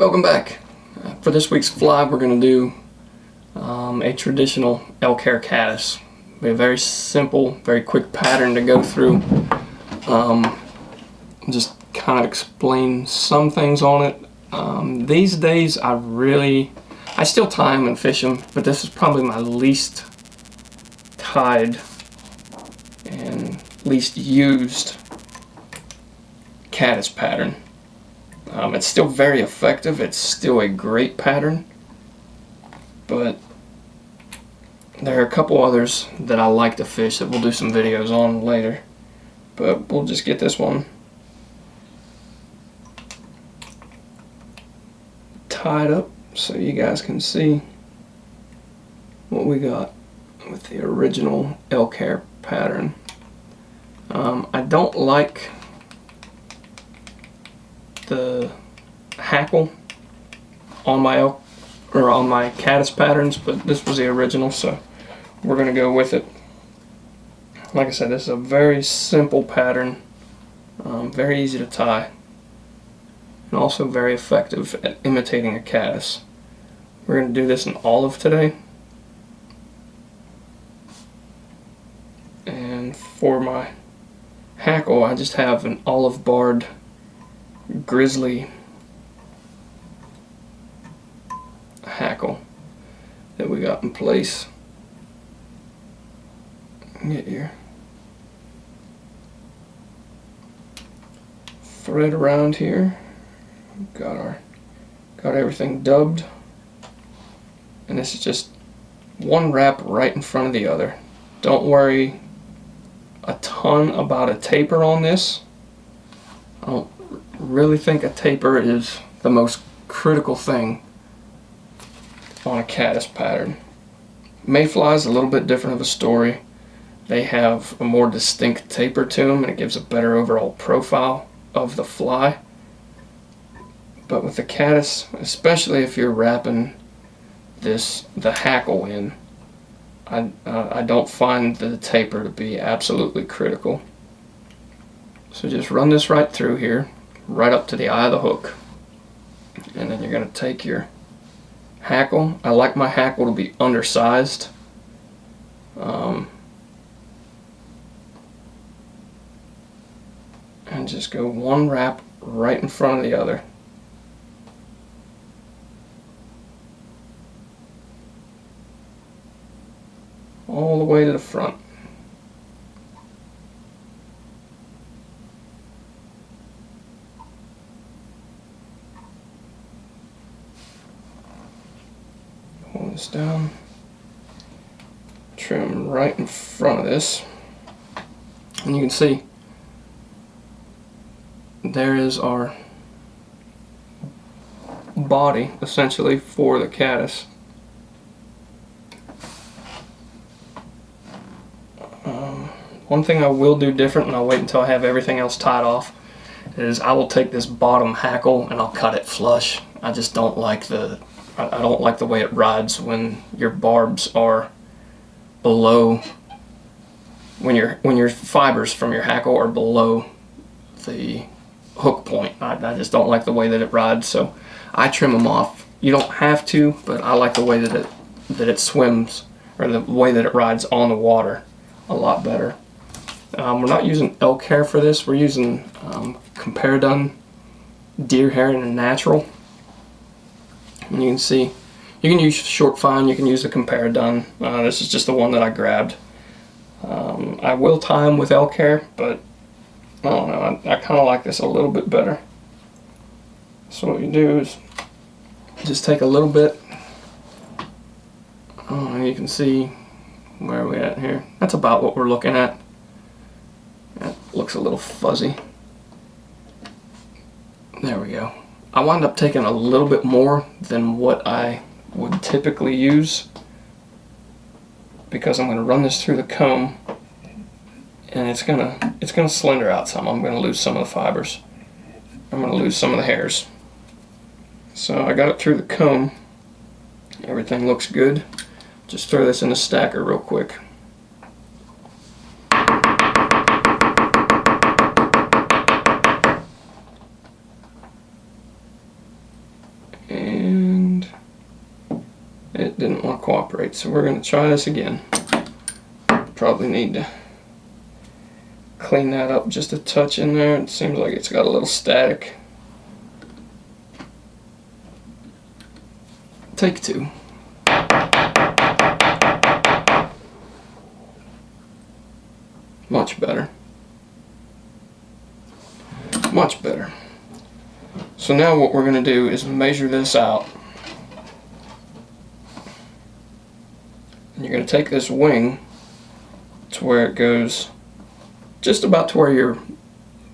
Welcome back. For this week's fly, we're going to do a traditional Elk Hair Caddis. A very simple, very quick pattern to go through. Just kind of explain some things on it. These days, I still tie them and fish them, but this is probably my least tied and least used caddis pattern. It's still very effective. It's still a great pattern, but there are a couple others that I like to fish that we'll do some videos on later. But we'll just get this one tied up so you guys can see what we got with the original elk hair pattern. I don't like the hackle on my elk or on my caddis patterns, but this was the original, so we're gonna go with it. Like I said, this is a very simple pattern, very easy to tie, and also very effective at imitating a caddis. We're gonna do this in olive today, and for my hackle I just have an olive barred grizzly hackle that we got in place. Get your thread around here. Got everything dubbed, and this is just one wrap right in front of the other. Don't worry a ton about a taper on this. I don't really think a taper is the most critical thing on a caddis pattern. Mayfly is a little bit different of a story. They have a more distinct taper to them, and it gives a better overall profile of the fly. But with the caddis, especially if you're wrapping the hackle in, I don't find the taper to be absolutely critical. So just run this right through here, right up to the eye of the hook, and then you're going to take your hackle. I like my hackle to be undersized. And just go one wrap right in front of the other. All the way to the front. Pull this down. Trim right in front of this. And you can see there is our body essentially for the caddis. One thing I will do different, and I'll wait until I have everything else tied off, is I will take this bottom hackle and I'll cut it flush. I just don't like I don't like the way it rides when your barbs are below, when your fibers from your hackle are below the hook point. I just don't like the way that it rides, so I trim them off. You don't have to, but I like the way that it swims, or the way that it rides on the water a lot better. We're not using elk hair for this. We're using compare-done deer hair in a natural. And you can see, you can use short fine, you can use the compare-done. This is just the one that I grabbed. I will tie them with elk hair, but I don't know, I kind of like this a little bit better. So what you do is just take a little bit. And you can see where are we at here. That's about what we're looking at. That looks a little fuzzy. There we go. I wound up taking a little bit more than what I would typically use, because I'm going to run this through the comb, and it's gonna slender out some. I'm going to lose some of the fibers. I'm going to lose some of the hairs. So I got it through the comb. Everything looks good. Just throw this in the stacker real quick. so we're going to try this again. Probably need to clean that up just a touch in there. It seems like it's got a little static. Take two. Much better. Much better. So now what we're going to do is measure this out. And you're going to take this wing to where it goes just about to where your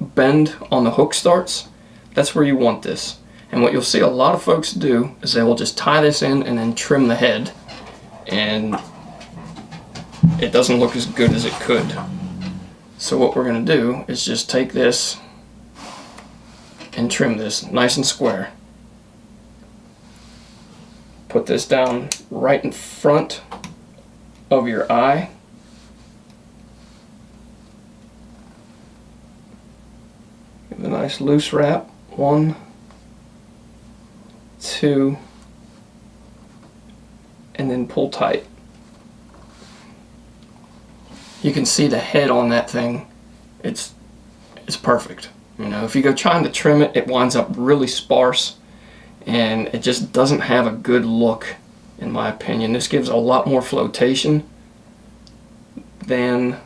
bend on the hook starts. That's where you want this. And what you'll see a lot of folks do is they will just tie this in and then trim the head, and it doesn't look as good as it could. So what we're going to do is just take this and trim this nice and square. Put this down right in front of your eye. Give it a nice loose wrap. 1, 2, and then pull tight. You can see the head on that thing. It's perfect. You know, if you go trying to trim it, it winds up really sparse, and it just doesn't have a good look, in my opinion. This gives a lot more flotation than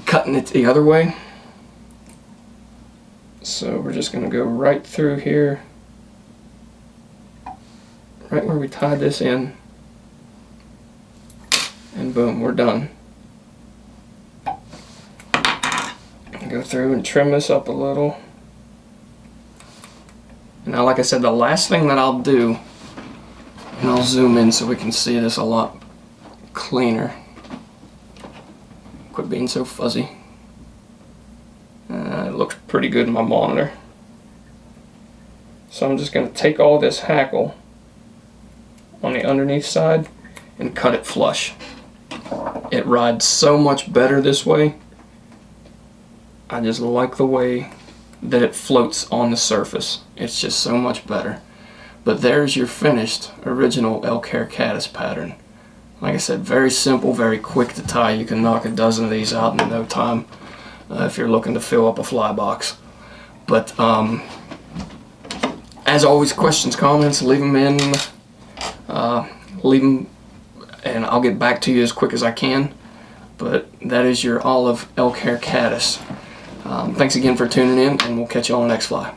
cutting it the other way. So we're just going to go right through here, right where we tied this in, and boom, we're done. Go through and trim this up a little. Now, like I said, the last thing that I'll do, and I'll zoom in so we can see this a lot cleaner. Quit being so fuzzy. It looks pretty good in my monitor. So I'm just going to take all this hackle on the underneath side and cut it flush. It rides so much better this way. I just like the way that it floats on the surface. It's just so much better. But there's your finished original Elk Hair Caddis pattern. Like I said, very simple, very quick to tie. You can knock a dozen of these out in no time if you're looking to fill up a fly box. But as always, questions, comments, leave them in. Leave them and I'll get back to you as quick as I can. But that is your olive Elk Hair Caddis. Thanks again for tuning in, and we'll catch you on the next fly.